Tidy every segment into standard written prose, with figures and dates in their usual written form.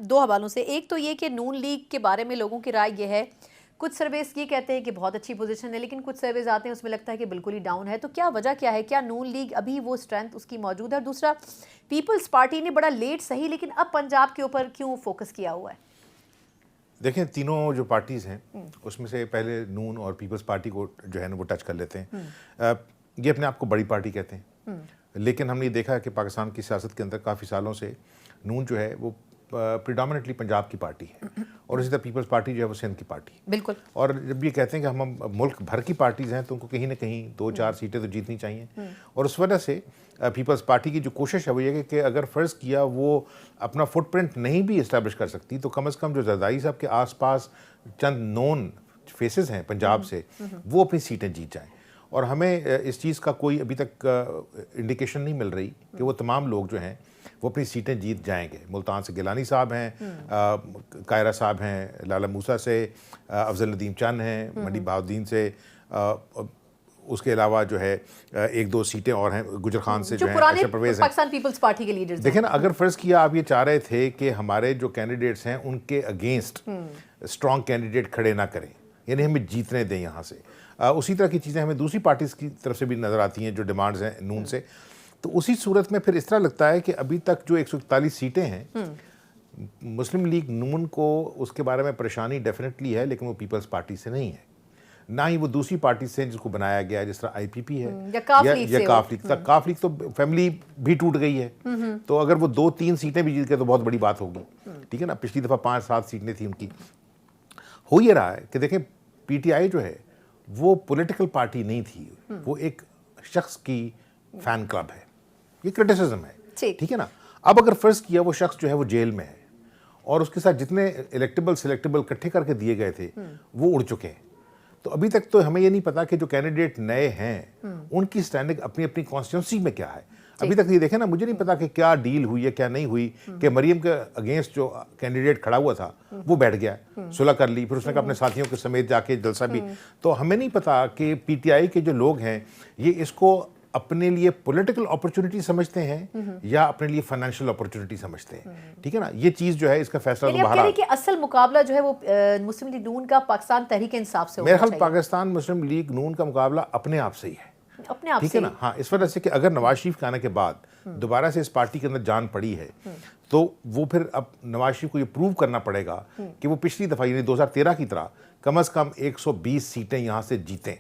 دو حوالوں سے. ایک تو یہ کہ نون لیگ کے بارے میں لوگوں کی رائے یہ ہے, کچھ سرویز یہ کہتے ہیں کہ بہت اچھی پوزیشن ہے, لیکن کچھ سرویز آتے ہیں اس میں لگتا ہے کہ بالکل ہی ڈاؤن ہے. تو کیا وجہ کیا ہے؟ کیا نون لیگ ابھی وہ اسٹرینتھ اس کی موجود ہے؟ اور دوسرا, پیپلز پارٹی نے بڑا لیٹ صحیح لیکن اب پنجاب کے اوپر کیوں فوکس کیا ہوا ہے؟ دیکھیں تینوں جو پارٹیز ہیں اس میں سے پہلے نون اور پیپلز پارٹی کو جو ہے نا وہ ٹچ کر لیتے ہیں. یہ اپنے آپ کو بڑی پارٹی کہتے ہیں, لیکن ہم نے دیکھا کہ پاکستان کی سیاست کے اندر کافی سالوں سے نون جو ہے وہ پریڈامنٹلی پنجاب کی پارٹی ہے, اور اسی طرح پیپلز پارٹی جو ہے وہ سندھ کی پارٹی. بالکل. اور جب یہ کہتے ہیں کہ ہم ملک بھر کی پارٹیز ہیں تو ان کو کہیں نہ کہیں 2-4 سیٹیں تو جیتنی چاہیے, اور اس وجہ سے پیپلز پارٹی کی جو کوشش ہے وہ یہ کہ اگر فرض کیا وہ اپنا فٹ پرنٹ نہیں بھی اسٹیبلش کر سکتی تو کم از کم جو زرداری صاحب کے آس پاس چند نون فیسز ہیں پنجاب سے وہ اپنی سیٹیں جیت جائیں. اور ہمیں اس چیز کا کوئی ابھی تک انڈیکیشن نہیں مل رہی کہ وہ تمام لوگ جو ہیں وہ اپنی سیٹیں جیت جائیں گے. ملتان سے گیلانی صاحب ہیں, قائرہ صاحب ہیں, لالا موسیٰ سے افضل ندیم چند ہیں, منڈی بہاؤالدین سے, اس کے علاوہ جو ہے 1-2 سیٹیں اور ہیں گجر خان سے جو ہیں, ایسے پرویز ہیں. پاکستان پیپلز پارٹی کے لیڈرز دیکھیں نا, اگر فرض کیا آپ یہ چاہ رہے تھے کہ ہمارے جو کینڈیڈیٹس ہیں ان کے اگینسٹ اسٹرانگ کینڈیڈیٹ کھڑے نہ کریں, یعنی ہمیں جیتنے دیں یہاں سے, اسی طرح کی چیزیں ہمیں دوسری پارٹیز کی طرف سے بھی نظر آتی ہیں جو ڈیمانڈز ہیں نون سے. تو اسی صورت میں پھر اس طرح لگتا ہے کہ ابھی تک جو 141 سیٹیں ہیں مسلم لیگ نون کو اس کے بارے میں پریشانی ڈیفینیٹلی ہے, لیکن وہ پیپلز پارٹی سے نہیں ہے, نہ ہی وہ دوسری پارٹی سے جس کو بنایا گیا جس طرح IPP ہے یا کاف لیگ. کاف لیگ تو فیملی بھی ٹوٹ گئی ہے, تو اگر وہ 2-3 سیٹیں بھی جیت گئے تو بہت بڑی بات ہوگی. ٹھیک ہے نا, پچھلی دفعہ 5-7 سیٹیں تھیں ان کی. ہو یہ رہا ہے کہ دیکھیں PTI جو ہے وہ پولیٹیکل پارٹی نہیں تھی, وہ ایک شخص کی فین کلب ہے, یہ کرٹیسزم ہے. ٹھیک ہے نا. اب اگر فرض کیا وہ شخص جو ہے وہ جیل میں ہے اور اس کے ساتھ جتنے الیکٹیبل سلیکٹیبل اکٹھے کر کے دیے گئے تھے وہ اڑ چکے ہیں, تو ابھی تک تو ہمیں یہ نہیں پتا کہ جو کینڈیڈیٹ نئے ہیں ان کی سٹینڈنگ اپنی اپنی کانسٹیٹیوئنسی میں کیا ہے. ابھی تک یہ دیکھیں نا, مجھے نہیں پتا کہ کیا ڈیل ہوئی ہے کیا نہیں ہوئی, کہ مریم کے اگینسٹ جو کینڈیڈیٹ کھڑا ہوا تھا وہ بیٹھ گیا, صلح کر لی, پھر اس نے کہا اپنے ساتھیوں کے سمیت جا کے جلسہ بھی. تو ہمیں نہیں پتا کہ PTI کے جو لوگ ہیں یہ اس کو اپنے لیے پولیٹیکل اپرچونٹی سمجھتے ہیں یا اپنے لیے فائنینشیل اپرچونٹی سمجھتے ہیں. ٹھیک ہے نا, یہ چیز جو ہے اس کا فیصلہ تو باہر کہ اصل مقابلہ جو ہے وہ مسلم لیگ نون کا پاکستان تحریک انصاف سے ہونا چاہیے. میرے خیال پاکستان مسلم لیگ نون کا مقابلہ اپنے آپ سے ہی ہے, اپنے آپ سے. ٹھیک ہے نا. ہاں, اس وجہ سے کہ اگر نواز شریف کے آنے کے بعد دوبارہ سے اس پارٹی کے اندر جان پڑی ہے تو وہ پھر اب نواز شریف کو یہ پروو کرنا پڑے گا کہ وہ پچھلی دفعہ یعنی 2013 کی طرح کم از کم 120 سیٹیں یہاں سے جیتیں.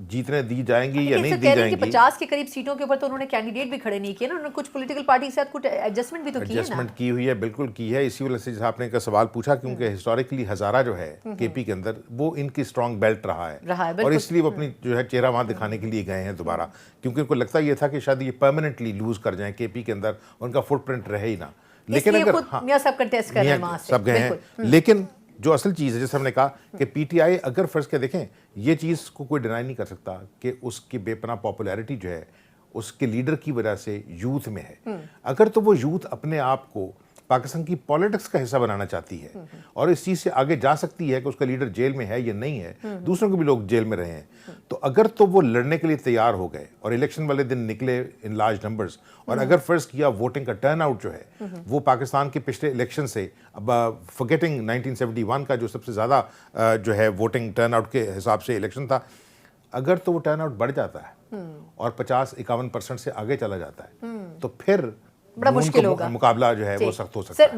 جیتنے دی جائیں گی یا نہیں دی جائیں گی. 50 کے قریب سیٹوں کے اوپر تو انہوں نے کینڈیڈیٹ بھی کھڑے نہیں کیے نا, انہوں نے کچھ پولیٹیکل پارٹی کے ساتھ کچھ ایڈجسٹمنٹ بھی تو کی ہے نا. ایڈجسٹمنٹ کی ہوئی ہے, بالکل کی ہے. اسی وجہ سے جیسا آپ نے کا سوال پوچھا, کیونکہ ہسٹوریکلی ہزارہ جو ہے KP کے اندر وہ ان کی اسٹرانگ بیلٹ رہا ہے, اور اس لیے وہ اپنی جو ہے چہرہ وہاں دکھانے کے لیے گئے ہیں دوبارہ, کیونکہ ان کو لگتا یہ تھا کہ شاید یہ پرماننٹلی لوز کر جائیں KP کے اندر, ان کا فٹ پرنٹ رہے ہی نہ. لیکن اگر سب گئے ہیں, لیکن جو اصل چیز ہے جیسے ہم نے کہا کہ PTI اگر فرض کے دیکھیں, یہ چیز کو کوئی ڈینائی نہیں کر سکتا کہ اس کی بے پناہ پاپولیرٹی جو ہے اس کے لیڈر کی وجہ سے یوتھ میں ہے. اگر تو وہ یوتھ اپنے آپ کو پاکستان کی پالیٹکس کا حصہ بنانا چاہتی ہے اور اس چیز سے آگے جا سکتی ہے کہ اس کا لیڈر جیل میں ہے یا نہیں ہے, دوسروں کے بھی لوگ جیل میں رہے ہیں, تو اگر تو وہ لڑنے کے لیے تیار ہو گئے اور الیکشن والے دن نکلے ان لارج نمبرز, اور اگر فرض کیا ووٹنگ کا ٹرن آؤٹ جو ہے وہ پاکستان کے پچھلے الیکشن سے, اب فرگیٹنگ 1971 کا جو سب سے زیادہ جو ہے ووٹنگ ٹرن آؤٹ کے حساب سے الیکشن تھا, اگر تو وہ ٹرن آؤٹ بڑھ جاتا ہے اور 50-51% سے آگے چلا جاتا ہے تو پھر بڑا مشکل ہوگا, مقابلہ جو ہے وہ سخت ہو سکتا ہے.